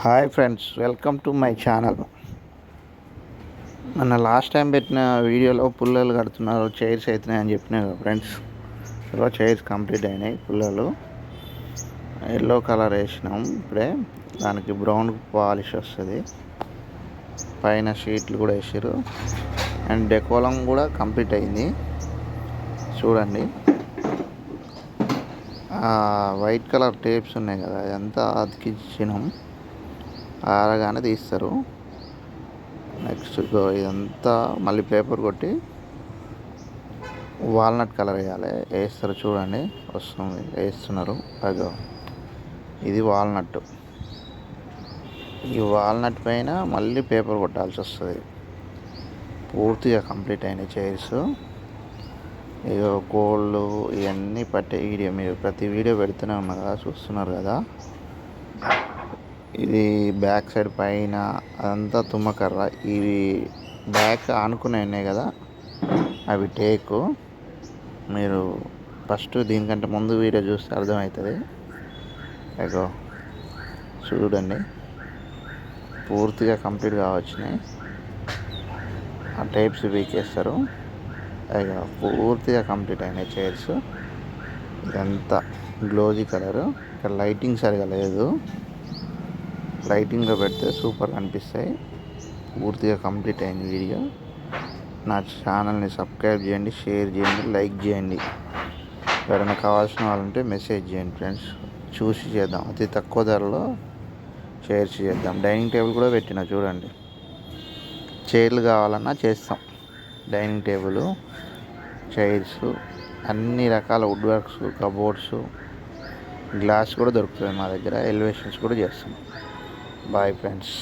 Hi friends, welcome to my channel. మన last time పెట్టిన వీడియోలో పుల్లలు కడుతున్నారు, చైర్స్ అవుతున్నాయి అని చెప్పినాయి కదా ఫ్రెండ్స్. సో చైర్స్ కంప్లీట్ అయినాయి. పుల్లలు ఎల్లో కలర్ వేసినాం. ఇప్పుడే దానికి బ్రౌన్ పాలిష్ వస్తుంది. పైన షీట్లు కూడా వేసారు అండ్ డెకోలం కూడా కంప్లీట్ అయింది. చూడండి, వైట్ కలర్ టేప్స్ ఉన్నాయి కదా, అదంతా అతికిచ్చినాం. ఆరగానే తీస్తారు. నెక్స్ట్ ఇదంతా మళ్ళీ పేపర్ కొట్టి వాల్నట్ కలర్ వేయాలి. వేస్తారు, చూడండి వస్తుంది, వేస్తున్నారు. అదో ఇది వాల్నట్. ఈ వాల్నట్ పైన మళ్ళీ పేపర్ కొట్టాల్సి వస్తుంది. పూర్తిగా కంప్లీట్ అయిన చైర్స్. ఇక గోల్డ్ ఇవన్నీ పట్టే వీడియో మీరు ప్రతి వీడియో పెడుతూనే ఉన్నారు కదా, చూస్తున్నారు కదా. ఇది బ్యాక్ సైడ్ పైన అదంతా తుమ్మకర్ర. ఇవి బ్యాక్ ఆనుకునే ఉన్నాయి కదా, అవి టేకు. మీరు ఫస్ట్ దీనికంటే ముందు వీడియో చూస్తే అర్థమవుతుంది. ఇగో చూడండి, పూర్తిగా కంప్లీట్ కావచ్చినాయి. ఆ టైప్స్ వీకేస్తారు. ఇక పూర్తిగా కంప్లీట్ అయినాయి చైర్స్. ఇదంతా గ్లోజీ కలరు. ఇక్కడ లైటింగ్ సరిగా లేదు. లైటింగ్లో పెడితే సూపర్ కనిపిస్తాయి. పూర్తిగా కంప్లీట్ అయింది వీడియో. నా ఛానల్ని సబ్స్క్రైబ్ చేయండి, షేర్ చేయండి, లైక్ చేయండి. ఎవరైనా కావాల్సిన వాళ్ళు ఉంటే మెసేజ్ చేయండి ఫ్రెండ్స్. చూసి చేద్దాం, అతి తక్కువ ధరలో చైర్స్ చేద్దాం. డైనింగ్ టేబుల్ కూడా పెట్టిన చూడండి. చైర్లు కావాలన్నా చేస్తాం. డైనింగ్ టేబుల్, చైర్స్, అన్ని రకాల వుడ్ వర్క్స్, కబోర్డ్స్, గ్లాస్ కూడా దొరుకుతుంది మా దగ్గర. ఎలివేషన్స్ కూడా చేస్తాం. Bye friends.